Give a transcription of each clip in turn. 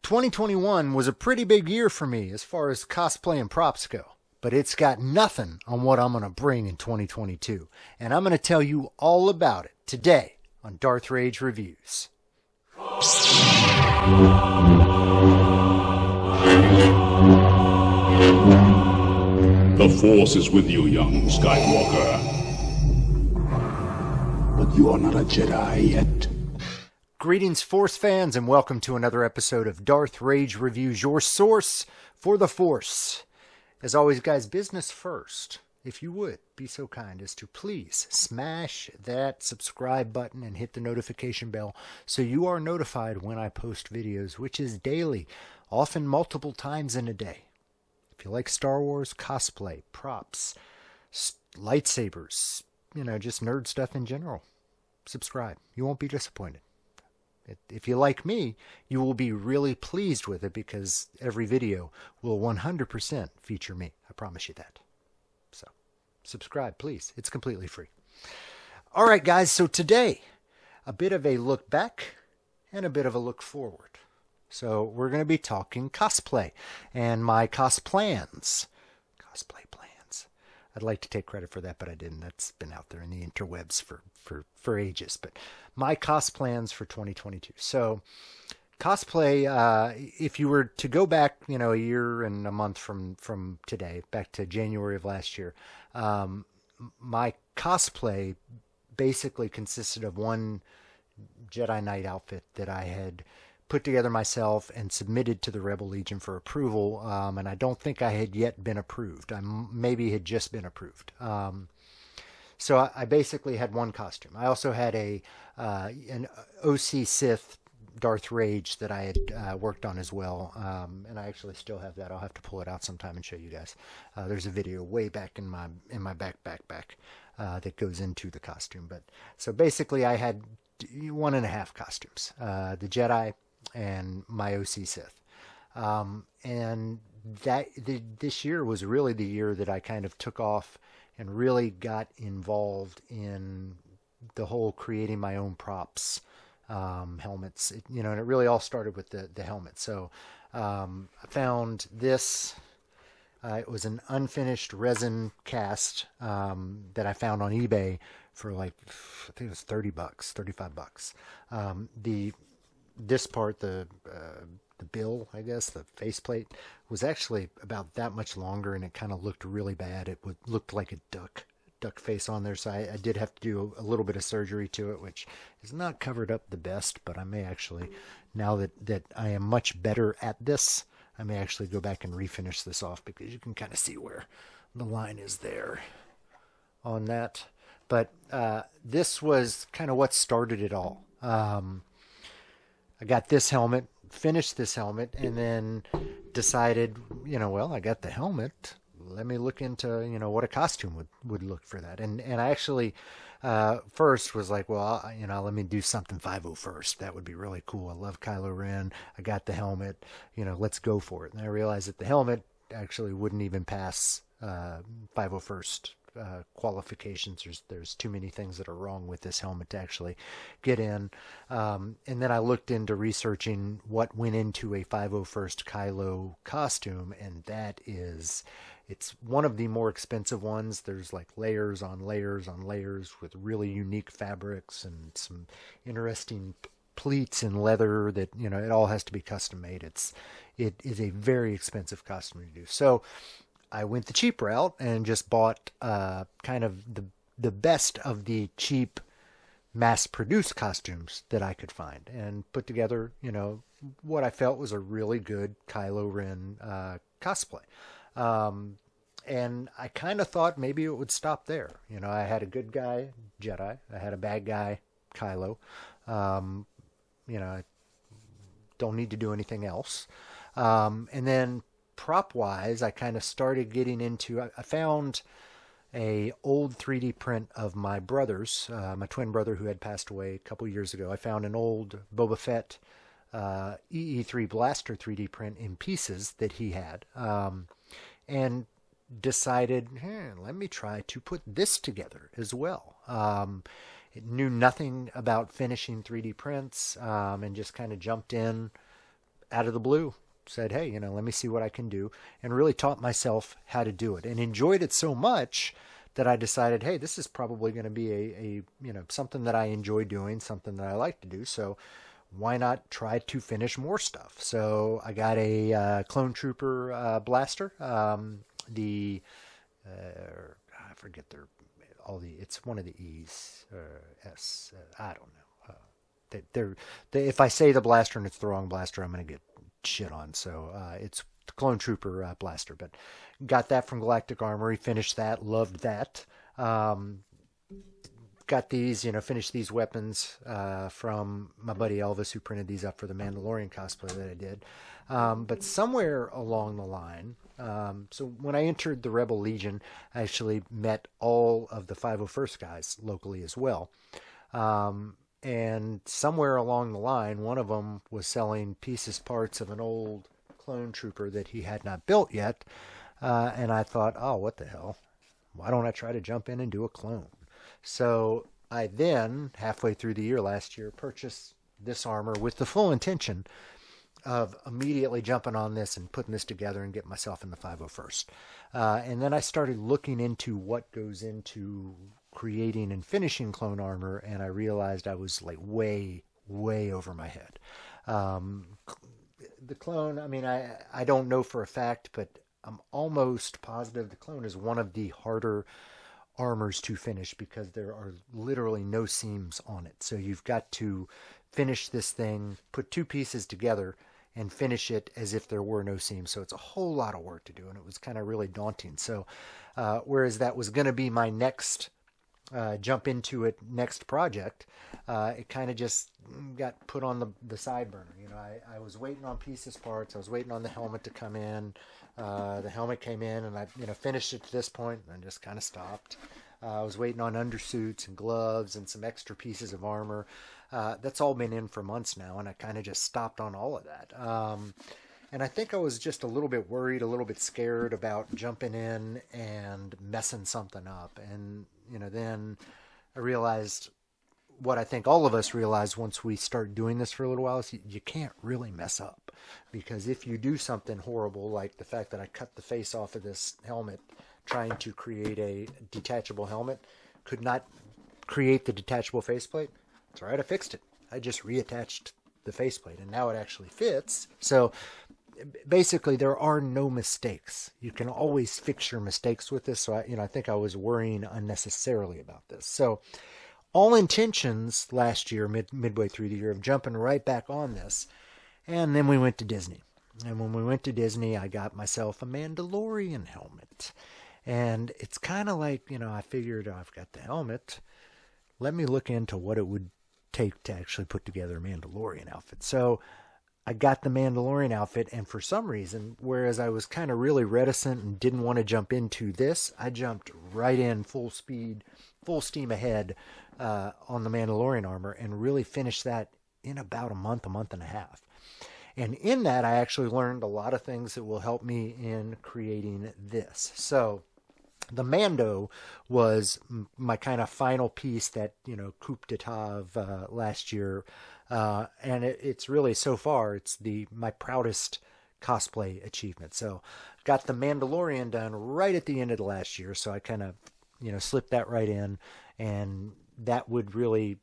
2021 was a pretty big year for me as far as cosplay and props go, but it's got nothing on what I'm going to bring in 2022, and I'm going to tell you all about it today on Darth Rage Reviews. The Force is with you, young Skywalker. But you are not a Jedi yet. Greetings, Force fans, and welcome to another episode of Darth Rage Reviews, your source for the Force. As always, guys, business first. If you would be so kind as to please smash that subscribe button and hit the notification bell so you are notified when I post videos, which is daily, often multiple times in a day. If you like Star Wars, cosplay, props, lightsabers, just nerd stuff in general, subscribe. You won't be disappointed. If you like me, you will be really pleased with it because every video will 100% feature me. I promise you that. So, subscribe, please. It's completely free. All right, guys. So today, a bit of a look back and a bit of a look forward. So we're going to be talking cosplay and my cosplans. Cosplay plans. I'd like to take credit for that, but I didn't. That's been out there in the interwebs for ages. But my cosplans for 2022. So cosplay, if you were to go back, a year and a month from today, back to January of last year, my cosplay basically consisted of one Jedi Knight outfit that I had put together myself and submitted to the Rebel Legion for approval, and I don't think I had yet been approved. I maybe had just been approved. So I basically had one costume. I also had an OC Sith Darth Rage that I had worked on as well, and I actually still have that. I'll have to pull it out sometime and show you guys. There's a video way back in my back that goes into the costume. But so basically, I had 1.5 costumes: the Jedi and my OC Sith, and this year was really the year that I kind of took off and really got involved in the whole creating my own props, helmets, and it really all started with the helmet. So I found this. It was an unfinished resin cast that I found on eBay for I think it was $30, $35. This part, the bill, I guess, the faceplate, was actually about that much longer, and it kind of looked really bad. It looked like a duck face on there, so I did have to do a little bit of surgery to it, which is not covered up the best, but I may actually, now that I am much better at this, I may actually go back and refinish this off, because you can kind of see where the line is there on that. But this was kind of what started it all. I got this helmet, finished this helmet, and then decided, I got the helmet. Let me look into, what a costume would look for that. And I actually first was like, well, let me do something 501st. That would be really cool. I love Kylo Ren. I got the helmet. Let's go for it. And I realized that the helmet actually wouldn't even pass 501st qualifications. There's too many things that are wrong with this helmet to actually get in. And then I looked into researching what went into a 501st Kylo costume, and it's one of the more expensive ones. There's like layers on layers on layers with really unique fabrics and some interesting pleats and leather that, it all has to be custom made. It is a very expensive costume to do. So I went the cheap route and just bought kind of the best of the cheap mass-produced costumes that I could find, and put together, what I felt was a really good Kylo Ren cosplay. And I kind of thought maybe it would stop there. I had a good guy, Jedi. I had a bad guy, Kylo. I don't need to do anything else. And then prop-wise, I kind of started getting into, I found a old 3D print of my brother's, my twin brother who had passed away a couple years ago. I found an old Boba Fett EE3 Blaster 3D print in pieces that he had, and decided, let me try to put this together as well. Knew nothing about finishing 3D prints, and just kind of jumped in out of the blue said, hey, let me see what I can do, and really taught myself how to do it and enjoyed it so much that I decided, hey, this is probably going to be a something that I enjoy doing, something that I like to do. So why not try to finish more stuff? So I got a Clone Trooper blaster. I forget it's one of the E's or S. I don't know. If I say the blaster and it's the wrong blaster, I'm going to get shit on. So it's the Clone Trooper blaster, but got that from Galactic Armory. Finished that, loved that. Got these, finished these weapons from my buddy Elvis, who printed these up for the Mandalorian cosplay that I did. But somewhere along the line, so when I entered the Rebel Legion, I actually met all of the 501st guys locally as well. And somewhere along the line, one of them was selling parts of an old clone trooper that he had not built yet. And I thought, oh, what the hell? Why don't I try to jump in and do a clone? So I then, halfway through the year last year, purchased this armor with the full intention of immediately jumping on this and putting this together and getting myself in the 501st. And then I started looking into what goes into creating and finishing clone armor, and I realized I was like way over my head. The clone, I don't know for a fact, but I'm almost positive the clone is one of the harder armors to finish because there are literally no seams on it. So you've got to finish this thing, put two pieces together, and finish it as if there were no seams. So it's a whole lot of work to do, and it was kind of really daunting. So whereas that was going to be my next jump into it next project, it kind of just got put on the side burner. I was waiting on parts. I was waiting on the helmet to come in. The helmet came in, and I finished it to this point and just kind of stopped. I was waiting on undersuits and gloves and some extra pieces of armor. That's all been in for months now, and I kind of just stopped on all of that. And I think I was just a little bit worried, a little bit scared about jumping in and messing something up. And, then I realized what I think all of us realize once we start doing this for a little while is you can't really mess up. Because if you do something horrible, like the fact that I cut the face off of this helmet trying to create a detachable helmet, could not create the detachable faceplate, it's all right, I fixed it. I just reattached the faceplate, and now it actually fits. So basically, there are no mistakes. You can always fix your mistakes with this. So I think I was worrying unnecessarily about this. So all intentions last year, midway through the year, of jumping right back on this. And then we went to Disney. And when we went to Disney, I got myself a Mandalorian helmet. And it's kind of like, I figured I've got the helmet. Let me look into what it would take to actually put together a Mandalorian outfit. So I got the Mandalorian outfit, and for some reason, whereas I was kind of really reticent and didn't want to jump into this, I jumped right in full speed, full steam ahead on the Mandalorian armor and really finished that in about a month and a half. And in that, I actually learned a lot of things that will help me in creating this. So the Mando was my kind of final piece that, coup d'etat of last year. And it's really, so far, it's my proudest cosplay achievement. So got the Mandalorian done right at the end of the last year. So I kind of, slipped that right in, and that would really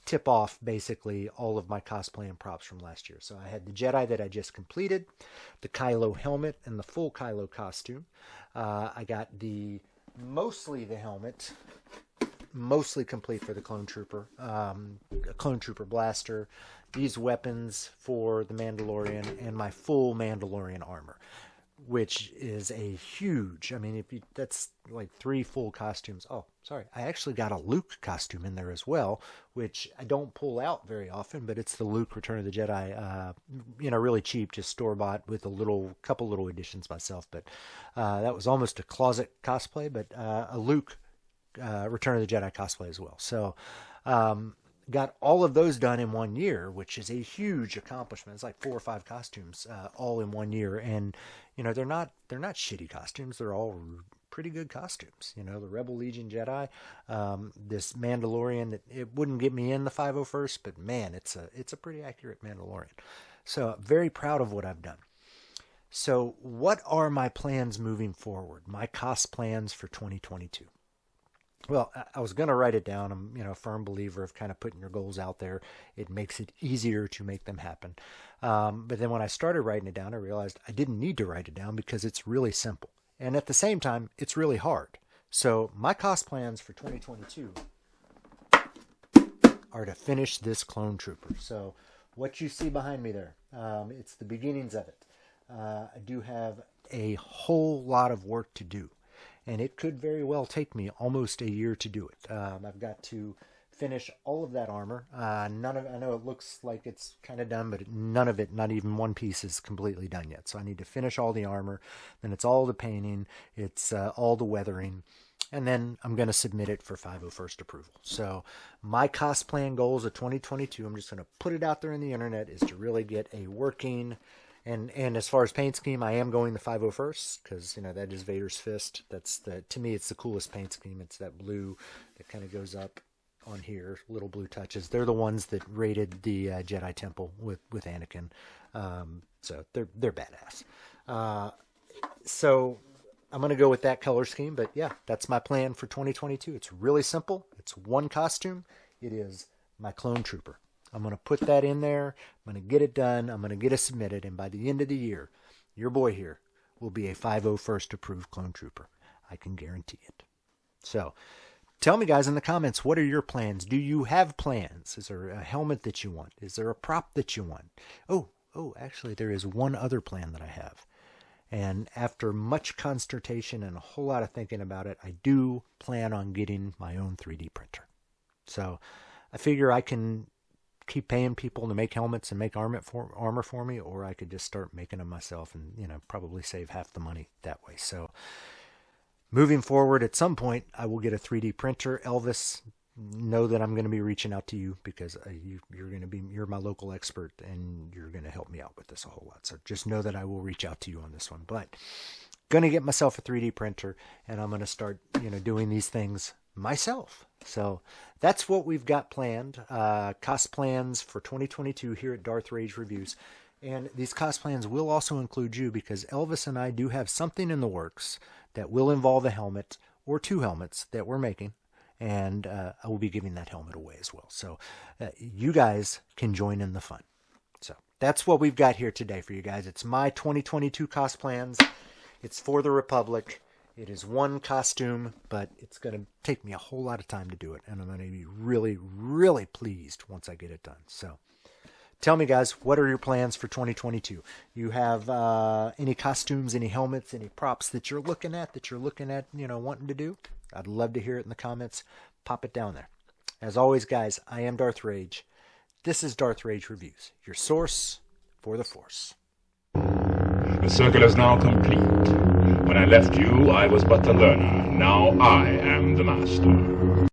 tip off basically all of my cosplay and props from last year. So I had the Jedi that I just completed, the Kylo helmet, and the full Kylo costume. I got mostly the helmet, mostly complete for the Clone Trooper, a Clone Trooper blaster, these weapons for the Mandalorian, and my full Mandalorian armor, which is a huge, that's like 3 full costumes. Oh, sorry. I actually got a Luke costume in there as well, which I don't pull out very often, but it's the Luke Return of the Jedi, really cheap, just store-bought with a couple little additions myself. But that was almost a closet cosplay, but a Luke Return of the Jedi cosplay as well. So got all of those done in 1 year, which is a huge accomplishment. It's like 4 or 5 costumes all in 1 year, and they're not shitty costumes. They're all pretty good costumes. The Rebel Legion Jedi, this Mandalorian. It wouldn't get me in the 501st, but man, it's a pretty accurate Mandalorian. So very proud of what I've done. So what are my plans moving forward? My cost plans for 2022? Well, I was going to write it down. I'm, a firm believer of kind of putting your goals out there. It makes it easier to make them happen. But then when I started writing it down, I realized I didn't need to write it down because it's really simple. And at the same time, it's really hard. So my cost plans for 2022 are to finish this clone trooper. So what you see behind me there, it's the beginnings of it. I do have a whole lot of work to do. And it could very well take me almost a year to do it. I've got to finish all of that armor. None of it, I know it looks like it's kind of done, but none of it, not even one piece, is completely done yet. So I need to finish all the armor. Then it's all the painting. It's all the weathering. And then I'm going to submit it for 501st approval. So my cost plan goals of 2022, I'm just going to put it out there in the internet, is to really get a working... And as far as paint scheme, I am going the 501st because, that is Vader's fist. To me, it's the coolest paint scheme. It's that blue that kind of goes up on here, little blue touches. They're the ones that raided the Jedi Temple with Anakin. So they're badass. So I'm going to go with that color scheme. But yeah, that's my plan for 2022. It's really simple. It's one costume. It is my clone trooper. I'm going to put that in there. I'm going to get it done. I'm going to get it submitted. And by the end of the year, your boy here will be a 501st approved clone trooper. I can guarantee it. So tell me, guys, in the comments, what are your plans? Do you have plans? Is there a helmet that you want? Is there a prop that you want? Oh, actually, there is one other plan that I have. And after much consternation and a whole lot of thinking about it, I do plan on getting my own 3D printer. So I figure I can keep paying people to make helmets and make armor for me, or I could just start making them myself and, probably save half the money that way. So moving forward, at some point, I will get a 3D printer. Elvis, know that I'm going to be reaching out to you because you're my local expert and you're going to help me out with this a whole lot. So just know that I will reach out to you on this one. But going to get myself a 3D printer, and I'm going to start, doing these things myself. So that's what we've got planned. Cost plans for 2022 here at Darth Rage Reviews. And these cost plans will also include you because Elvis and I do have something in the works that will involve a helmet or two helmets that we're making. And I will be giving that helmet away as well. So you guys can join in the fun. So that's what we've got here today for you guys. It's my 2022 cost plans. It's for the Republic. It is one costume, but it's going to take me a whole lot of time to do it. And I'm going to be really, really pleased once I get it done. So tell me, guys, what are your plans for 2022? You have any costumes, any helmets, any props that you're looking at, wanting to do? I'd love to hear it in the comments. Pop it down there. As always, guys, I am Darth Rage. This is Darth Rage Reviews, your source for the Force. The circle is now complete. When I left you, I was but the learner. Now I am the master.